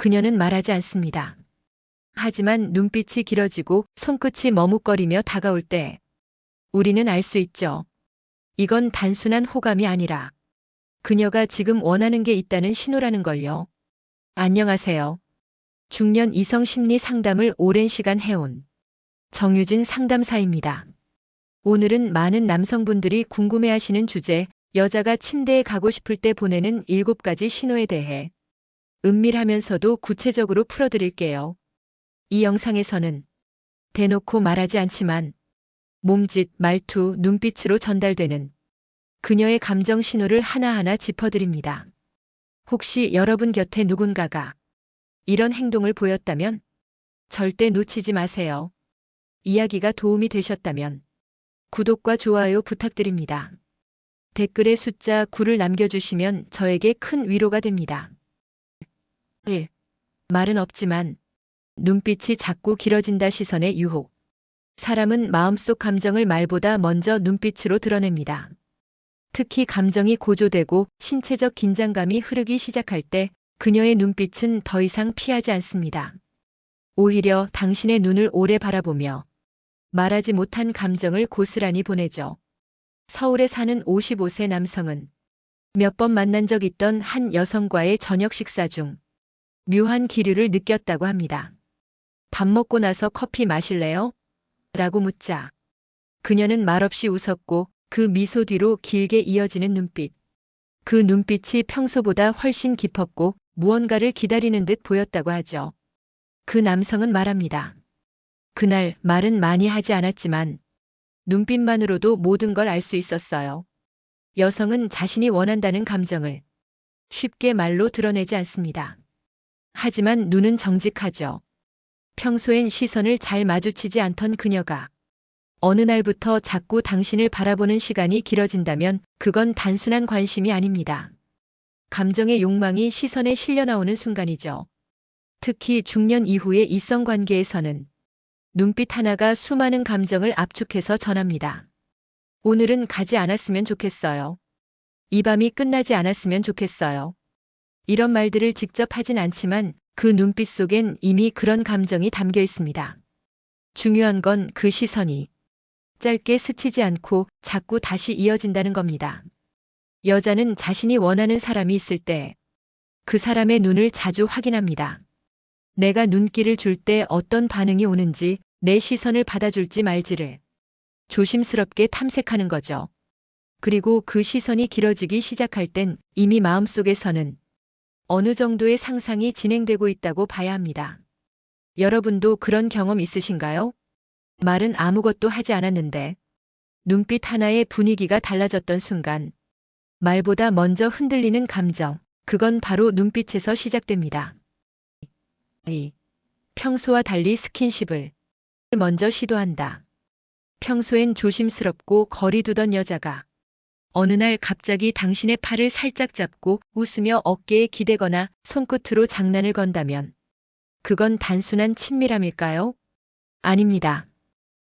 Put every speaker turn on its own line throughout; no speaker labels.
그녀는 말하지 않습니다. 하지만 눈빛이 길어지고 손끝이 머뭇거리며 다가올 때 우리는 알 수 있죠. 이건 단순한 호감이 아니라 그녀가 지금 원하는 게 있다는 신호라는 걸요. 안녕하세요. 중년 이성 심리 상담을 오랜 시간 해온 정유진 상담사입니다. 오늘은 많은 남성분들이 궁금해하시는 주제, 여자가 침대에 가고 싶을 때 보내는 7가지 신호에 대해 은밀하면서도 구체적으로 풀어드릴게요. 이 영상에서는 대놓고 말하지 않지만 몸짓, 말투, 눈빛으로 전달되는 그녀의 감정 신호를 하나하나 짚어드립니다. 혹시 여러분 곁에 누군가가 이런 행동을 보였다면 절대 놓치지 마세요. 이야기가 도움이 되셨다면 구독과 좋아요 부탁드립니다. 댓글에 숫자 9를 남겨주시면 저에게 큰 위로가 됩니다. 1. 말은 없지만 눈빛이 자꾸 길어진다. 시선의 유혹. 사람은 마음속 감정을 말보다 먼저 눈빛으로 드러냅니다. 특히 감정이 고조되고 신체적 긴장감이 흐르기 시작할 때 그녀의 눈빛은 더 이상 피하지 않습니다. 오히려 당신의 눈을 오래 바라보며 말하지 못한 감정을 고스란히 보내죠. 서울에 사는 55세 남성은 몇 번 만난 적 있던 한 여성과의 저녁 식사 중 묘한 기류를 느꼈다고 합니다. 밥 먹고 나서 커피 마실래요? 라고 묻자 그녀는 말없이 웃었고 그 미소 뒤로 길게 이어지는 눈빛. 그 눈빛이 평소보다 훨씬 깊었고 무언가를 기다리는 듯 보였다고 하죠. 그 남성은 말합니다. 그날 말은 많이 하지 않았지만 눈빛만으로도 모든 걸 알 수 있었어요. 여성은 자신이 원한다는 감정을 쉽게 말로 드러내지 않습니다. 하지만 눈은 정직하죠. 평소엔 시선을 잘 마주치지 않던 그녀가 어느 날부터 자꾸 당신을 바라보는 시간이 길어진다면 그건 단순한 관심이 아닙니다. 감정의 욕망이 시선에 실려 나오는 순간이죠. 특히 중년 이후의 이성관계에서는 눈빛 하나가 수많은 감정을 압축해서 전합니다. 오늘은 가지 않았으면 좋겠어요. 이 밤이 끝나지 않았으면 좋겠어요. 이런 말들을 직접 하진 않지만 그 눈빛 속엔 이미 그런 감정이 담겨 있습니다. 중요한 건 그 시선이 짧게 스치지 않고 자꾸 다시 이어진다는 겁니다. 여자는 자신이 원하는 사람이 있을 때 그 사람의 눈을 자주 확인합니다. 내가 눈길을 줄 때 어떤 반응이 오는지, 내 시선을 받아줄지 말지를 조심스럽게 탐색하는 거죠. 그리고 그 시선이 길어지기 시작할 땐 이미 마음속에서는 어느 정도의 상상이 진행되고 있다고 봐야 합니다. 여러분도 그런 경험 있으신가요? 말은 아무것도 하지 않았는데 눈빛 하나의 분위기가 달라졌던 순간 말보다 먼저 흔들리는 감정, 그건 바로 눈빛에서 시작됩니다. 2. 평소와 달리 스킨십을 먼저 시도한다. 평소엔 조심스럽고 거리 두던 여자가 어느 날 갑자기 당신의 팔을 살짝 잡고 웃으며 어깨에 기대거나 손끝으로 장난을 건다면 그건 단순한 친밀함일까요? 아닙니다.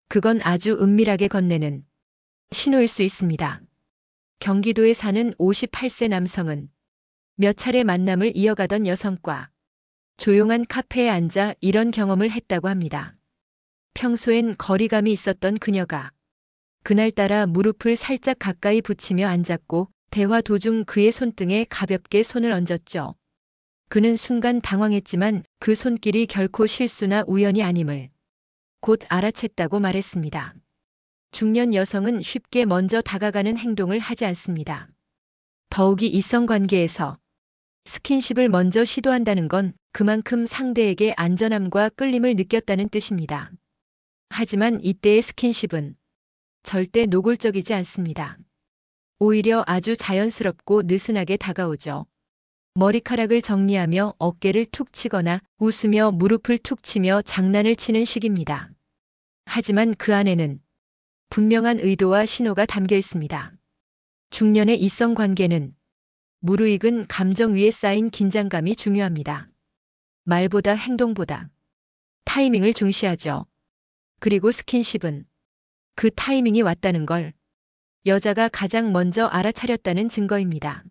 그건 아주 은밀하게 건네는 신호일 수 있습니다. 경기도에 사는 58세 남성은 몇 차례 만남을 이어가던 여성과 조용한 카페에 앉아 이런 경험을 했다고 합니다. 평소엔 거리감이 있었던 그녀가 그날따라 무릎을 살짝 가까이 붙이며 앉았고 대화 도중 그의 손등에 가볍게 손을 얹었죠. 그는 순간 당황했지만 그 손길이 결코 실수나 우연이 아님을 곧 알아챘다고 말했습니다. 중년 여성은 쉽게 먼저 다가가는 행동을 하지 않습니다. 더욱이 이성관계에서 스킨십을 먼저 시도한다는 건 그만큼 상대에게 안전함과 끌림을 느꼈다는 뜻입니다. 하지만 이때의 스킨십은 절대 노골적이지 않습니다. 오히려 아주 자연스럽고 느슨하게 다가오죠. 머리카락을 정리하며 어깨를 툭 치거나 웃으며 무릎을 툭 치며 장난을 치는 식입니다. 하지만 그 안에는 분명한 의도와 신호가 담겨 있습니다. 중년의 이성 관계는 무르익은 감정 위에 쌓인 긴장감이 중요합니다. 말보다 행동보다 타이밍을 중시하죠. 그리고 스킨십은 그 타이밍이 왔다는 걸 여자가 가장 먼저 알아차렸다는 증거입니다.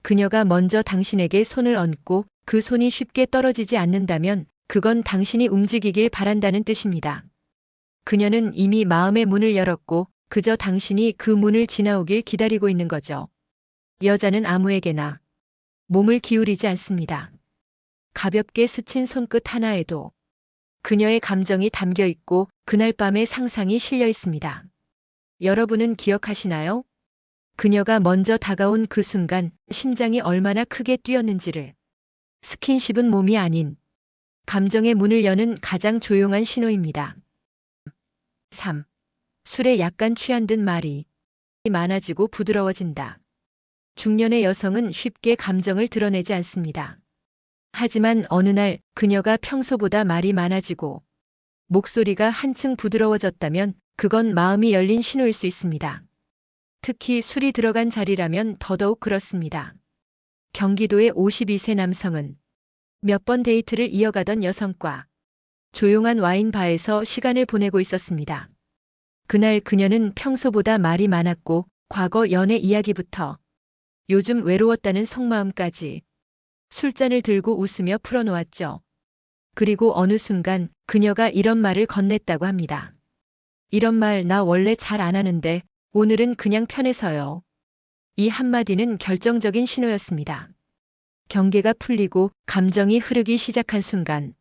그녀가 먼저 당신에게 손을 얹고 그 손이 쉽게 떨어지지 않는다면 그건 당신이 움직이길 바란다는 뜻입니다. 그녀는 이미 마음의 문을 열었고 그저 당신이 그 문을 지나오길 기다리고 있는 거죠. 여자는 아무에게나 몸을 기울이지 않습니다. 가볍게 스친 손끝 하나에도 그녀의 감정이 담겨 있고 그날 밤의 상상이 실려 있습니다. 여러분은 기억하시나요? 그녀가 먼저 다가온 그 순간 심장이 얼마나 크게 뛰었는지를. 스킨십은 몸이 아닌 감정의 문을 여는 가장 조용한 신호입니다. 3. 술에 약간 취한 듯 말이 많아지고 부드러워진다. 중년의 여성은 쉽게 감정을 드러내지 않습니다. 하지만 어느 날 그녀가 평소보다 말이 많아지고 목소리가 한층 부드러워졌다면 그건 마음이 열린 신호일 수 있습니다. 특히 술이 들어간 자리라면 더더욱 그렇습니다. 경기도의 52세 남성은 몇 번 데이트를 이어가던 여성과 조용한 와인바에서 시간을 보내고 있었습니다. 그날 그녀는 평소보다 말이 많았고 과거 연애 이야기부터 요즘 외로웠다는 속마음까지 술잔을 들고 웃으며 풀어놓았죠. 그리고 어느 순간 그녀가 이런 말을 건넸다고 합니다. 이런 말 나 원래 잘 안 하는데 오늘은 그냥 편해서요. 이 한마디는 결정적인 신호였습니다. 경계가 풀리고 감정이 흐르기 시작한 순간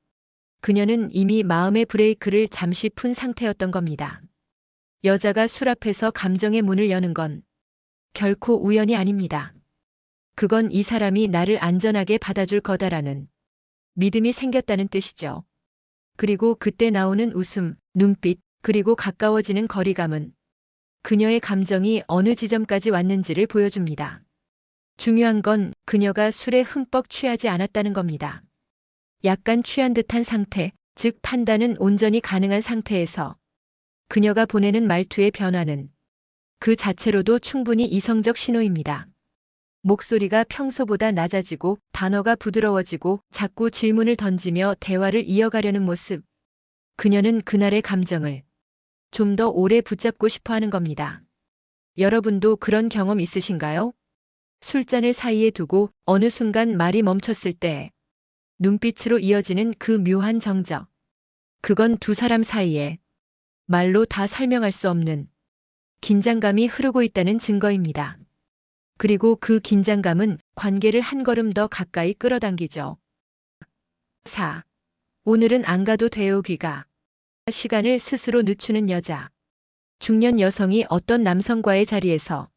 그녀는 이미 마음의 브레이크를 잠시 푼 상태였던 겁니다. 여자가 술 앞에서 감정의 문을 여는 건 결코 우연이 아닙니다. 그건 이 사람이 나를 안전하게 받아줄 거다라는 믿음이 생겼다는 뜻이죠. 그리고 그때 나오는 웃음, 눈빛, 그리고 가까워지는 거리감은 그녀의 감정이 어느 지점까지 왔는지를 보여줍니다. 중요한 건 그녀가 술에 흠뻑 취하지 않았다는 겁니다. 약간 취한 듯한 상태, 즉 판단은 온전히 가능한 상태에서 그녀가 보내는 말투의 변화는 그 자체로도 충분히 이성적 신호입니다. 목소리가 평소보다 낮아지고 단어가 부드러워지고 자꾸 질문을 던지며 대화를 이어가려는 모습. 그녀는 그날의 감정을 좀 더 오래 붙잡고 싶어 하는 겁니다. 여러분도 그런 경험 있으신가요? 술잔을 사이에 두고 어느 순간 말이 멈췄을 때 눈빛으로 이어지는 그 묘한 정적. 그건 두 사람 사이에 말로 다 설명할 수 없는 긴장감이 흐르고 있다는 증거입니다. 그리고 그 긴장감은 관계를 한 걸음 더 가까이 끌어당기죠. 4. 오늘은 안 가도 돼요 귀가. 시간을 스스로 늦추는 여자. 중년 여성이 어떤 남성과의 자리에서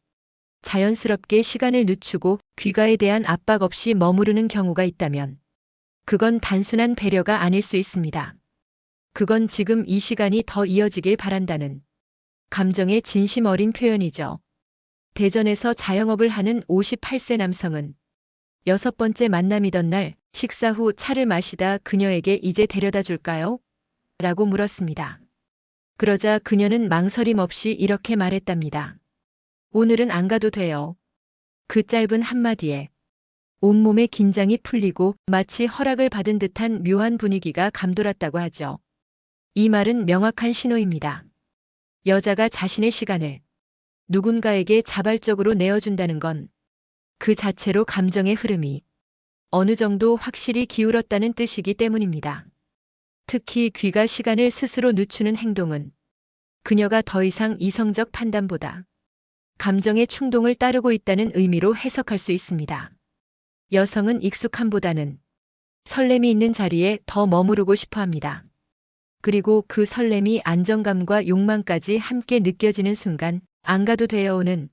자연스럽게 시간을 늦추고 귀가에 대한 압박 없이 머무르는 경우가 있다면 그건 단순한 배려가 아닐 수 있습니다. 그건 지금 이 시간이 더 이어지길 바란다는 감정의 진심 어린 표현이죠. 대전에서 자영업을 하는 58세 남성은 6번째 만남이던 날 식사 후 차를 마시다 그녀에게 이제 데려다 줄까요? 라고 물었습니다. 그러자 그녀는 망설임 없이 이렇게 말했답니다. 오늘은 안 가도 돼요. 그 짧은 한마디에 온몸의 긴장이 풀리고 마치 허락을 받은 듯한 묘한 분위기가 감돌았다고 하죠. 이 말은 명확한 신호입니다. 여자가 자신의 시간을 누군가에게 자발적으로 내어준다는 건 그 자체로 감정의 흐름이 어느 정도 확실히 기울었다는 뜻이기 때문입니다. 특히 귀가 시간을 스스로 늦추는 행동은 그녀가 더 이상 이성적 판단보다 감정의 충동을 따르고 있다는 의미로 해석할 수 있습니다. 여성은 익숙함보다는 설렘이 있는 자리에 더 머무르고 싶어 합니다. 그리고 그 설렘이 안정감과 욕망까지 함께 느껴지는 순간 안 가도 돼요는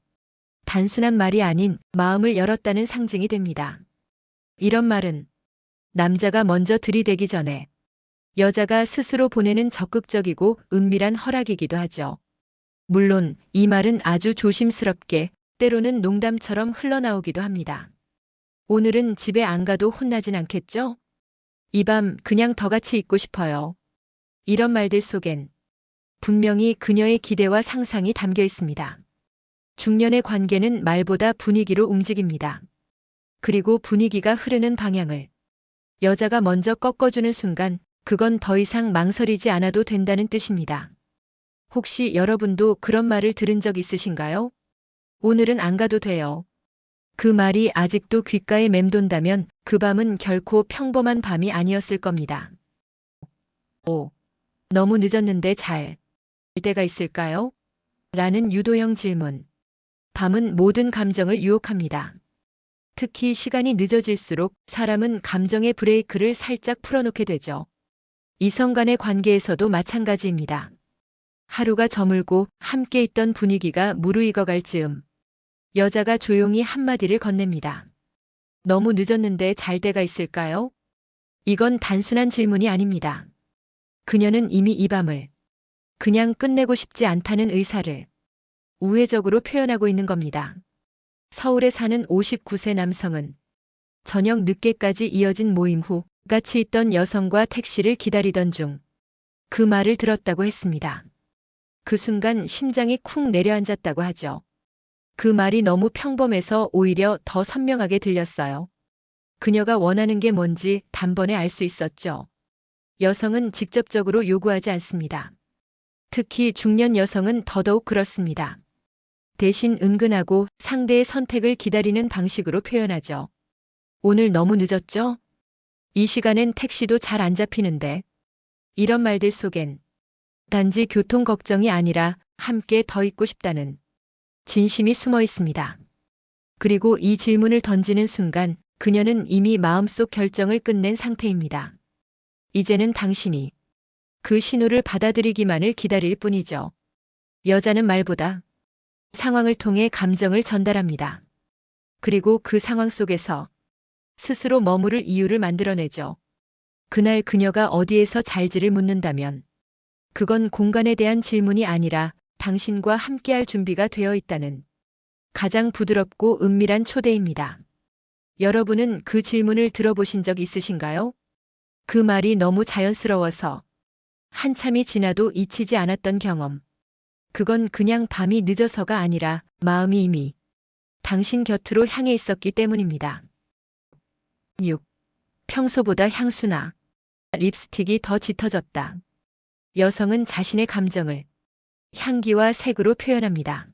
단순한 말이 아닌 마음을 열었다는 상징이 됩니다. 이런 말은 남자가 먼저 들이대기 전에 여자가 스스로 보내는 적극적이고 은밀한 허락이기도 하죠. 물론 이 말은 아주 조심스럽게 때로는 농담처럼 흘러나오기도 합니다. 오늘은 집에 안 가도 혼나진 않겠죠? 이 밤 그냥 더 같이 있고 싶어요. 이런 말들 속엔 분명히 그녀의 기대와 상상이 담겨 있습니다. 중년의 관계는 말보다 분위기로 움직입니다. 그리고 분위기가 흐르는 방향을 여자가 먼저 꺾어주는 순간 그건 더 이상 망설이지 않아도 된다는 뜻입니다. 혹시 여러분도 그런 말을 들은 적 있으신가요? 오늘은 안 가도 돼요. 그 말이 아직도 귓가에 맴돈다면 그 밤은 결코 평범한 밤이 아니었을 겁니다. 오, 너무 늦었는데 잘 때가 있을까요? 라는 유도형 질문. 밤은 모든 감정을 유혹합니다. 특히 시간이 늦어질수록 사람은 감정의 브레이크를 살짝 풀어놓게 되죠. 이성 간의 관계에서도 마찬가지입니다. 하루가 저물고 함께 있던 분위기가 무르익어갈 즈음 여자가 조용히 한마디를 건넵니다. 너무 늦었는데 잘 때가 있을까요? 이건 단순한 질문이 아닙니다. 그녀는 이미 이 밤을 그냥 끝내고 싶지 않다는 의사를 우회적으로 표현하고 있는 겁니다. 서울에 사는 59세 남성은 저녁 늦게까지 이어진 모임 후 같이 있던 여성과 택시를 기다리던 중 그 말을 들었다고 했습니다. 그 순간 심장이 쿵 내려앉았다고 하죠. 그 말이 너무 평범해서 오히려 더 선명하게 들렸어요. 그녀가 원하는 게 뭔지 단번에 알 수 있었죠. 여성은 직접적으로 요구하지 않습니다. 특히 중년 여성은 더더욱 그렇습니다. 대신 은근하고 상대의 선택을 기다리는 방식으로 표현하죠. 오늘 너무 늦었죠? 이 시간엔 택시도 잘 안 잡히는데. 이런 말들 속엔 단지 교통 걱정이 아니라 함께 더 있고 싶다는 진심이 숨어 있습니다. 그리고 이 질문을 던지는 순간 그녀는 이미 마음속 결정을 끝낸 상태입니다. 이제는 당신이 그 신호를 받아들이기만을 기다릴 뿐이죠. 여자는 말보다 상황을 통해 감정을 전달합니다. 그리고 그 상황 속에서 스스로 머무를 이유를 만들어내죠. 그날 그녀가 어디에서 잘지를 묻는다면 그건 공간에 대한 질문이 아니라 당신과 함께할 준비가 되어 있다는 가장 부드럽고 은밀한 초대입니다. 여러분은 그 질문을 들어보신 적 있으신가요? 그 말이 너무 자연스러워서 한참이 지나도 잊히지 않았던 경험. 그건 그냥 밤이 늦어서가 아니라 마음이 이미 당신 곁으로 향해 있었기 때문입니다. 6. 평소보다 향수나 립스틱이 더 짙어졌다. 여성은 자신의 감정을 향기와 색으로 표현합니다.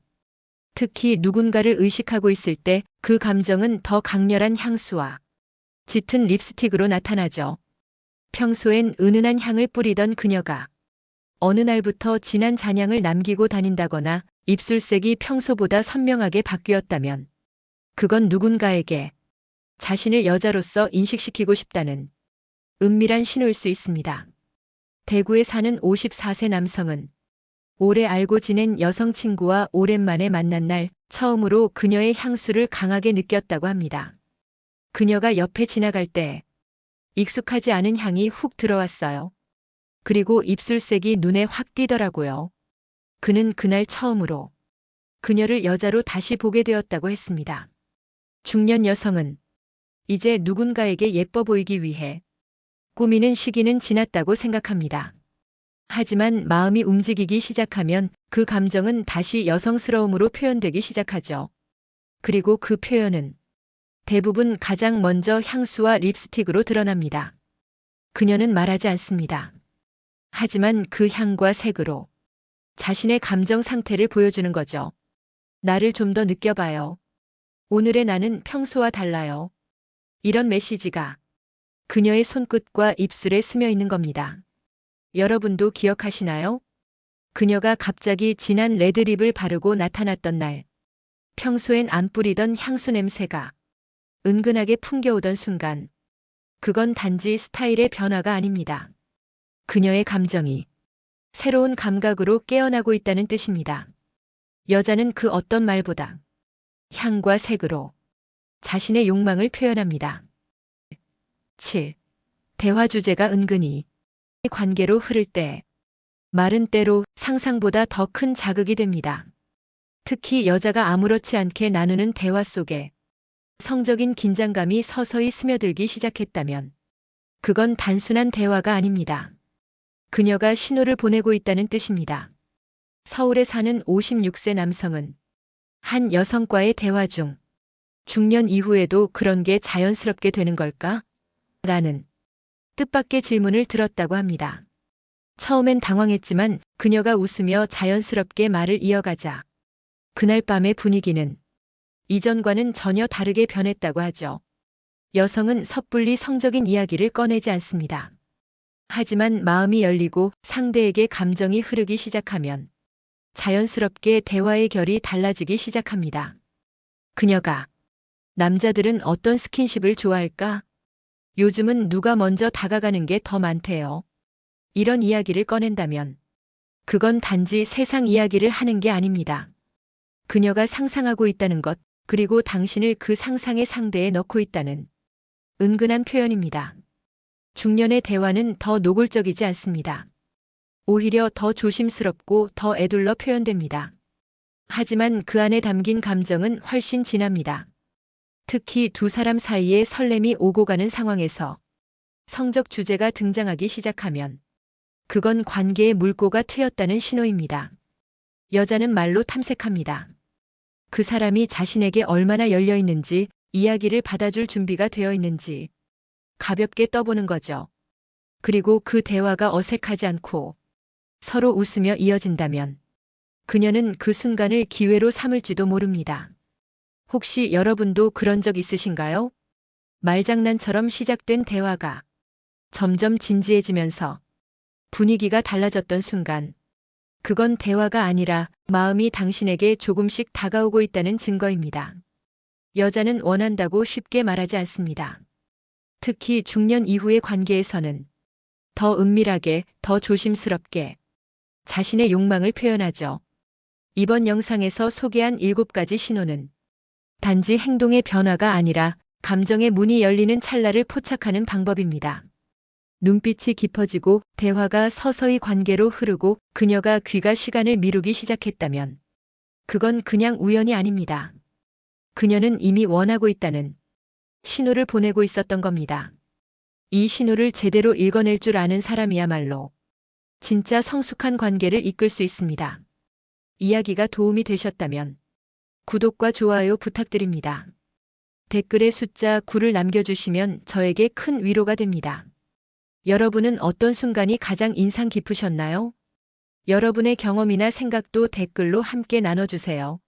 특히 누군가를 의식하고 있을 때 그 감정은 더 강렬한 향수와 짙은 립스틱으로 나타나죠. 평소엔 은은한 향을 뿌리던 그녀가 어느 날부터 진한 잔향을 남기고 다닌다거나 입술색이 평소보다 선명하게 바뀌었다면 그건 누군가에게 자신을 여자로서 인식시키고 싶다는 은밀한 신호일 수 있습니다. 대구에 사는 54세 남성은 오래 알고 지낸 여성 친구와 오랜만에 만난 날 처음으로 그녀의 향수를 강하게 느꼈다고 합니다. 그녀가 옆에 지나갈 때 익숙하지 않은 향이 훅 들어왔어요. 그리고 입술색이 눈에 확 띄더라고요. 그는 그날 처음으로 그녀를 여자로 다시 보게 되었다고 했습니다. 중년 여성은 이제 누군가에게 예뻐 보이기 위해 꾸미는 시기는 지났다고 생각합니다. 하지만 마음이 움직이기 시작하면 그 감정은 다시 여성스러움으로 표현되기 시작하죠. 그리고 그 표현은 대부분 가장 먼저 향수와 립스틱으로 드러납니다. 그녀는 말하지 않습니다. 하지만 그 향과 색으로 자신의 감정 상태를 보여주는 거죠. 나를 좀 더 느껴봐요. 오늘의 나는 평소와 달라요. 이런 메시지가 그녀의 손끝과 입술에 스며 있는 겁니다. 여러분도 기억하시나요? 그녀가 갑자기 진한 레드립을 바르고 나타났던 날, 평소엔 안 뿌리던 향수 냄새가 은근하게 풍겨오던 순간, 그건 단지 스타일의 변화가 아닙니다. 그녀의 감정이 새로운 감각으로 깨어나고 있다는 뜻입니다. 여자는 그 어떤 말보다 향과 색으로 자신의 욕망을 표현합니다. 7. 대화 주제가 은근히 관계로 흐를 때 말은 때로 상상보다 더 큰 자극이 됩니다. 특히 여자가 아무렇지 않게 나누는 대화 속에 성적인 긴장감이 서서히 스며들기 시작했다면 그건 단순한 대화가 아닙니다. 그녀가 신호를 보내고 있다는 뜻입니다. 서울에 사는 56세 남성은 한 여성과의 대화 중 중년 이후에도 그런 게 자연스럽게 되는 걸까? 라는 뜻밖의 질문을 들었다고 합니다. 처음엔 당황했지만 그녀가 웃으며 자연스럽게 말을 이어가자 그날 밤의 분위기는 이전과는 전혀 다르게 변했다고 하죠. 여성은 섣불리 성적인 이야기를 꺼내지 않습니다. 하지만 마음이 열리고 상대에게 감정이 흐르기 시작하면 자연스럽게 대화의 결이 달라지기 시작합니다. 그녀가 남자들은 어떤 스킨십을 좋아할까? 요즘은 누가 먼저 다가가는 게 더 많대요. 이런 이야기를 꺼낸다면 그건 단지 세상 이야기를 하는 게 아닙니다. 그녀가 상상하고 있다는 것, 그리고 당신을 그 상상의 상대에 넣고 있다는 은근한 표현입니다. 중년의 대화는 더 노골적이지 않습니다. 오히려 더 조심스럽고 더 애둘러 표현됩니다. 하지만 그 안에 담긴 감정은 훨씬 진합니다. 특히 두 사람 사이에 설렘이 오고 가는 상황에서 성적 주제가 등장하기 시작하면 그건 관계의 물꼬가 트였다는 신호입니다. 여자는 말로 탐색합니다. 그 사람이 자신에게 얼마나 열려 있는지, 이야기를 받아줄 준비가 되어 있는지 가볍게 떠보는 거죠. 그리고 그 대화가 어색하지 않고 서로 웃으며 이어진다면 그녀는 그 순간을 기회로 삼을지도 모릅니다. 혹시 여러분도 그런 적 있으신가요? 말장난처럼 시작된 대화가 점점 진지해지면서 분위기가 달라졌던 순간, 그건 대화가 아니라 마음이 당신에게 조금씩 다가오고 있다는 증거입니다. 여자는 원한다고 쉽게 말하지 않습니다. 특히 중년 이후의 관계에서는 더 은밀하게, 더 조심스럽게 자신의 욕망을 표현하죠. 이번 영상에서 소개한 7가지 신호는 단지 행동의 변화가 아니라 감정의 문이 열리는 찰나를 포착하는 방법입니다. 눈빛이 깊어지고 대화가 서서히 관계로 흐르고 그녀가 귀가 시간을 미루기 시작했다면 그건 그냥 우연이 아닙니다. 그녀는 이미 원하고 있다는 신호를 보내고 있었던 겁니다. 이 신호를 제대로 읽어낼 줄 아는 사람이야말로 진짜 성숙한 관계를 이끌 수 있습니다. 이야기가 도움이 되셨다면 구독과 좋아요 부탁드립니다. 댓글에 숫자 9를 남겨주시면 저에게 큰 위로가 됩니다. 여러분은 어떤 순간이 가장 인상 깊으셨나요? 여러분의 경험이나 생각도 댓글로 함께 나눠주세요.